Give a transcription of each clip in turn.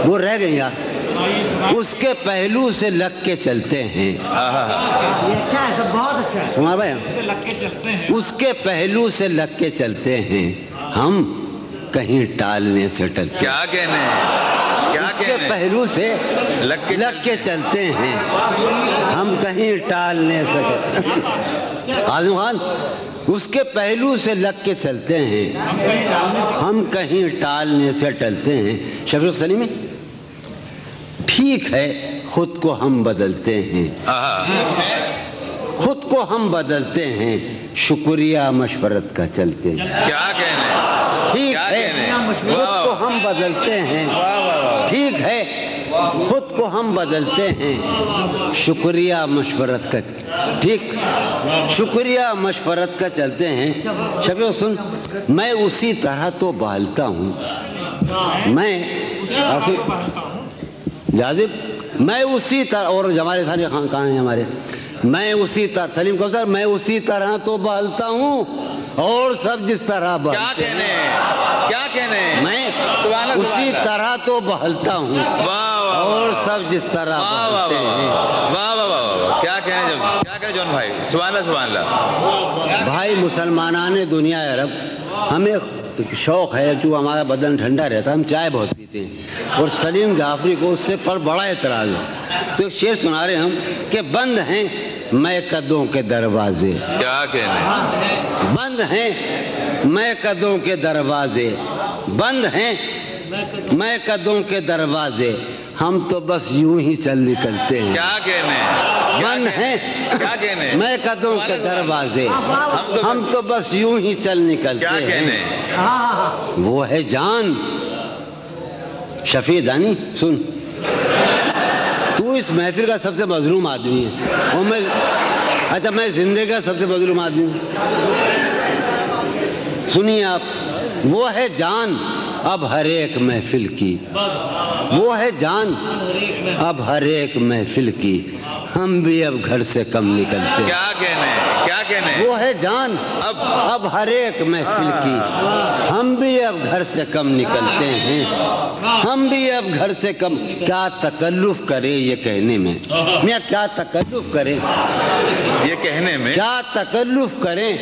وہ رہ گئی یار. اس کے پہلو سے لگ کے چلتے ہیں. بہت اچھا ہے. سنا بھائی, اس کے پہلو سے لگ کے چلتے ہیں ہم, کہیں ٹالنے سے ٹلتے. کیا کہنے ہیں, کیا اس کے پہلو سے لگ کے چلتے ہیں ہم, کہیں ٹالنے سے ٹلتے. عاظم خان, اس کے پہلو سے لگ کے چلتے ہیں ہم, کہیں ٹالنے سے ٹلتے ہیں. شفیق سلیمی, ٹھیک ہے خود کو ہم بدلتے ہیں, خود کو ہم بدلتے ہیں, شکریہ مشورت کا چلتے ہیں. کیا کہنے ہیں, ٹھیک ہے خود کو ہم بدلتے ہیں, ٹھیک ہے خود کو ہم بدلتے ہیں, شکریہ مشورت کا, ٹھیک, شکریہ مشورت کا چلتے ہیں. شفیق سن, میں اسی طرح تو بہلتا ہوں, میں جاذب, میں اسی طرح, اور ہمارے سارے خان کہاں ہیں ہمارے, میں اسی طرح, سلیم کوثر, میں اسی طرح تو بہلتا ہوں اور سب جس طرح بہلتے ہیں. کیا کہنے ہیں, کیا کہنے ہیں, میں اسی طرح تو بہلتا ہوں اور سب جس طرح بہلتے ہیں. واہ واہ واہ, کیا کہنے, کیا کہنے جون بھائی, سبحان اللہ سبحان اللہ. بھائی مسلمانان دنیا عرب, ہمیں شوق ہے کہ ہمارا بدن ٹھنڈا رہتا ہے, ہم چائے بہت پیتے ہیں, اور سلیم جعفری کو اس سے پر بڑا اعتراض ہے. تو ایک شعر سنا رہے ہم کہ بند ہیں میں قدوں کے دروازے. کیا کہنے, بند ہیں میں قدوں کے دروازے, بند ہیں میں قدوں کے دروازے, ہم تو بس یوں ہی چل نکلتے ہیں. کیا کہنے, بند ہیں کیا کہنے, میں قدوں کے دروازے, ہم تو بس یوں ہی چل نکلتے کیا کہنے, ہیں. وہ ہے جان. شفیع دانی سن, تو اس محفل کا سب سے مظلوم آدمی ہے, اور میں, اچھا میں زندگی کا سب سے مظلوم آدمی ہوں. سنیے آپ, وہ ہے جان اب ہر ایک محفل کی, وہ ہے جان اب ہر ایک محفل کی, ہم بھی اب گھر سے کم نکلتے. کیا کہنے, کیا کہنے, وہ ہے جان اب ہر ایک محفل کی, ہم بھی اب گھر سے کم نکلتے ہیں, ہم بھی اب گھر سے کم. کیا تکلف کرے یہ کہنے میں, میں کیا تکلف کرے یہ کہنے میں, کیا تکلف کریں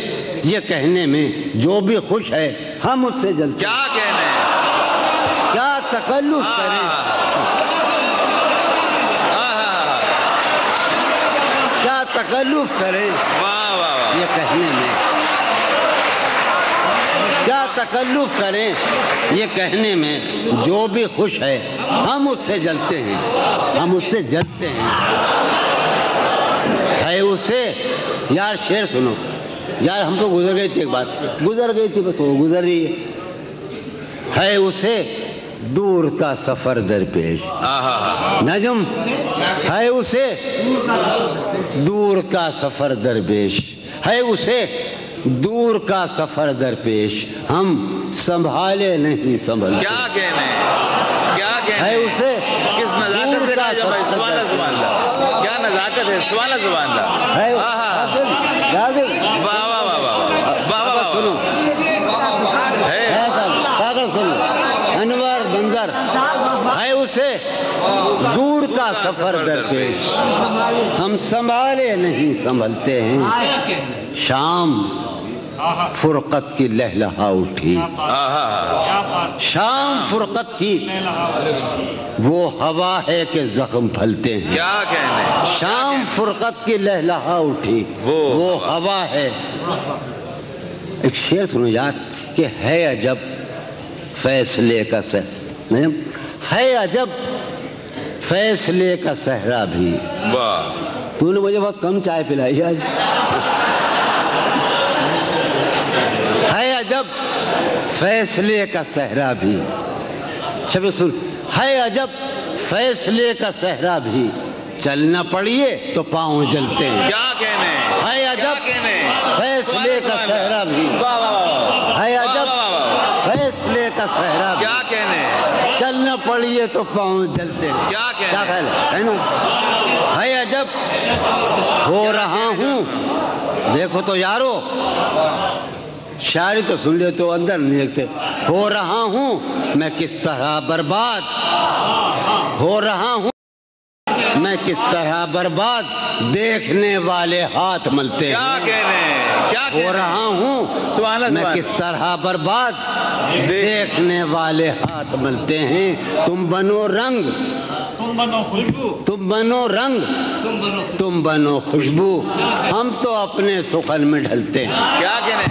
یہ کہنے میں, جو بھی خوش ہے ہم اس سے جلتے. کیا کہنے, کیا تکلف کریں, کیا تکلف کریں واہ واہ, یہ کہنے میں, کیا تکلف کریں یہ کہنے میں, جو بھی خوش ہے ہم اس سے جلتے ہیں, ہم اس سے جلتے ہیں. ہے اسے یار, شعر سنو یار, ہم تو گزر گئی تھی, ایک بات گزر گئی تھی, بس وہ گزر رہی ہے اسے دور کا سفر درپیش. نجم, ہے اسے دور کا سفر درپیش, ہے اسے دور کا سفر درپیش, ہم سنبھالے نہیں سنبھلتے. کیا کہنے, کیا کہنے, ہے اسے کس نزاکت سے کہا جائے, سبحان اللہ سبحان اللہ, کیا نزاکت ہے, سبحان اللہ سبحان اللہ. ہے واہ واہ واہ واہ واہ, سنو پاگل سنو, انور بندر, ہے اسے دور کا سفر درپیش, ہم سنبھالے نہیں سنبھلتے ہیں. شام فرقت کی لہلہا اٹھی, شام فرقت کی وہ ہوا ہے کہ زخم پھلتے ہیں. کیا کہنے, شام فرقت کی لہلہا اٹھی وہ ہوا ہے. ایک شعر سنو یار کہ ہے عجب فیصلے کا ہے عجب فیصلے کا صحرا بھی. واہ, تو نے مجھے بہت کم چائے پلائی آج. ہے عجب فیصلے کا صحرا بھی, شبیہ سن, ہے عجب فیصلے کا صحرا بھی, چلنا پڑیے تو پاؤں جلتے ہیں. کیا کہنے, ہے عجب فیصلے کا صحرا بھی, ہے عجب فیصلے کا صحرا بھی, کیا کہنے, چلنا پڑیے تو پاؤں جلتے ہیں. کیا کہنے, کیا خیال ہے نا, ہے عجب ہو رہا ہوں, دیکھو تو یارو شاعری تو سن لے تو اندر نہیں دیکھتے. ہو رہا ہوں میں کس طرح برباد, ہو رہا ہوں میں کس طرح برباد, دیکھنے والے ہاتھ ملتے ہیں. کیا ہو رہا ہوں میں کس طرح برباد, دیکھنے والے ہاتھ ملتے ہیں. تم بنو رنگ, تم بنو خوشبو, تم بنو رنگ, تم بنو خوشبو, ہم تو اپنے سخن میں ڈھلتے ہیں. کیا کہنے